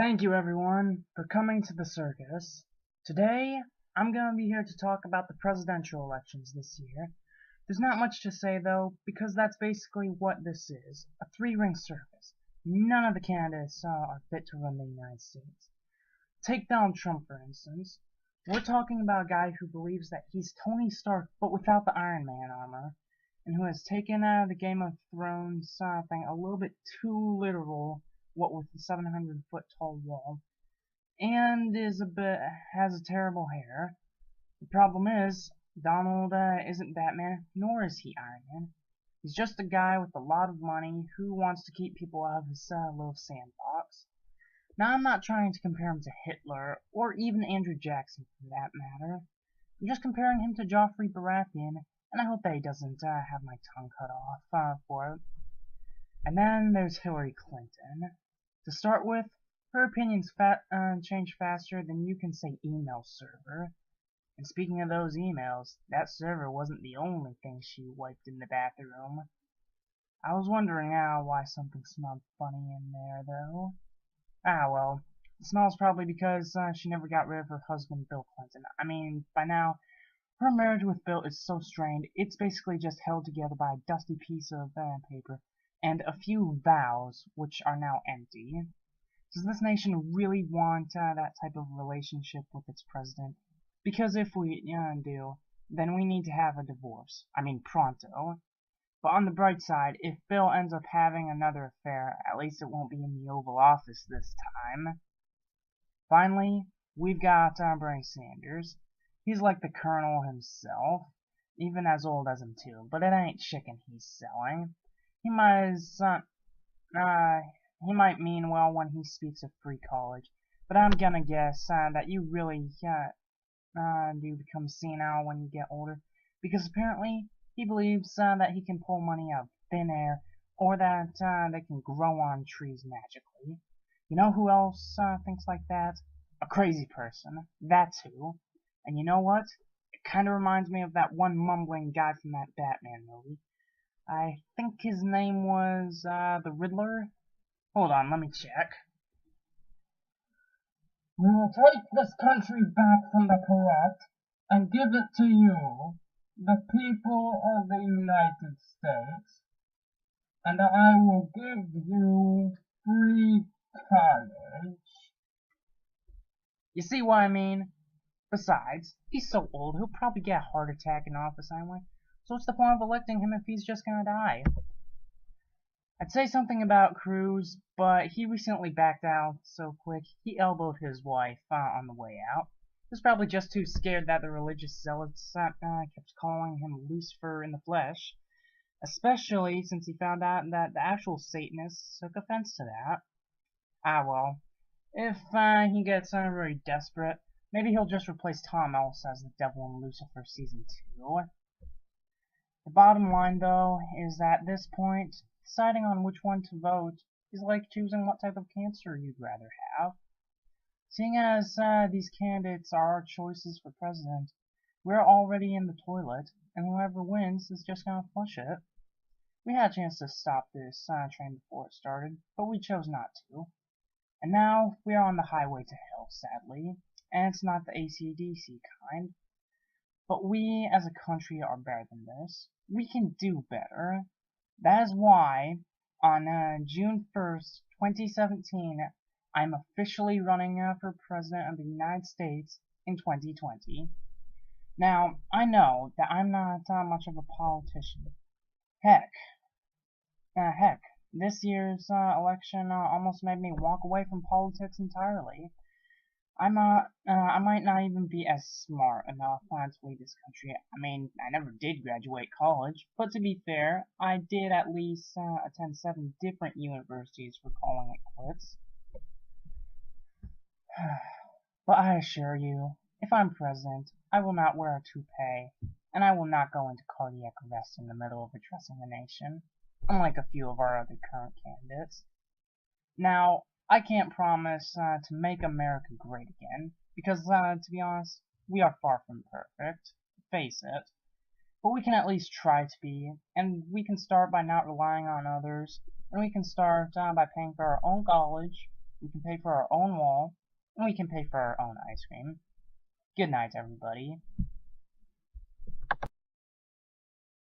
Thank you everyone for coming to the circus. Today, I'm going to be here to talk about the presidential elections this year. There's not much to say though, because that's basically what this is, a three-ring circus. None of the candidates are fit to run the United States. Take Donald Trump for instance. We're talking about a guy who believes that he's Tony Stark but without the Iron Man armor, and who has taken the Game of Thrones thing a little bit too literal, what with the 700-foot tall wall, and has a terrible hair. The problem is, Donald isn't Batman, nor is he Iron Man. He's just a guy with a lot of money who wants to keep people out of his little sandbox. Now, I'm not trying to compare him to Hitler, or even Andrew Jackson for that matter. I'm just comparing him to Joffrey Baratheon, and I hope that he doesn't have my tongue cut off for it. And then there's Hillary Clinton. To start with, her opinions change faster than you can say email server. And speaking of those emails, that server wasn't the only thing she wiped in the bathroom. I was wondering why something smelled funny in there, though. Well, it smells probably because she never got rid of her husband, Bill Clinton. I mean, by now, her marriage with Bill is so strained, it's basically just held together by a dusty piece of paper and a few vows, which are now empty. Does this nation really want that type of relationship with its president? Because if we do, then we need to have a divorce. I mean, pronto. But on the bright side, if Bill ends up having another affair, at least it won't be in the Oval Office this time. Finally, we've got Bernie Sanders. He's like the Colonel himself, even as old as him too, but it ain't chicken he's selling. He might mean well when he speaks of free college, but I'm gonna guess that you really do become senile when you get older, because apparently he believes that he can pull money out of thin air, or that they can grow on trees magically. You know who else thinks like that? A crazy person. That's who. And you know what? It kinda reminds me of that one mumbling guy from that Batman movie. I think his name was the Riddler. Hold on, let me check. We will take this country back from the corrupt and give it to you, the people of the United States, and I will give you free college. You see what I mean? Besides, he's so old, he'll probably get a heart attack in office anyway, so what's the point of electing him if he's just gonna die? I'd say something about Cruz, but he recently backed out so quick, he elbowed his wife on the way out. He was probably just too scared that the religious zealots kept calling him Lucifer in the flesh, especially since he found out that the actual Satanists took offense to that. Well, if he gets very desperate, maybe he'll just replace Tom Ellis as the devil in Lucifer Season 2. The bottom line, though, is that at this point, deciding on which one to vote is like choosing what type of cancer you'd rather have. Seeing as these candidates are our choices for president, we're already in the toilet, and whoever wins is just gonna flush it. We had a chance to stop this train before it started, but we chose not to. And now we are on the highway to hell, sadly, and it's not the AC/DC kind. But we, as a country, are better than this. We can do better. That is why, on June 1st, 2017, I'm officially running for President of the United States in 2020. Now, I know that I'm not much of a politician. Heck, this year's election almost made me walk away from politics entirely. I might not even be as smart enough to lead this country. I mean, I never did graduate college, but to be fair, I did at least attend 7 different universities for calling it quits. But I assure you, if I'm president, I will not wear a toupee, and I will not go into cardiac arrest in the middle of addressing the nation, unlike a few of our other current candidates. Now, I can't promise to make America great again, because, to be honest, we are far from perfect, face it. But we can at least try to be, and we can start by not relying on others, and we can start by paying for our own college, we can pay for our own wall, and we can pay for our own ice cream. Good night, everybody.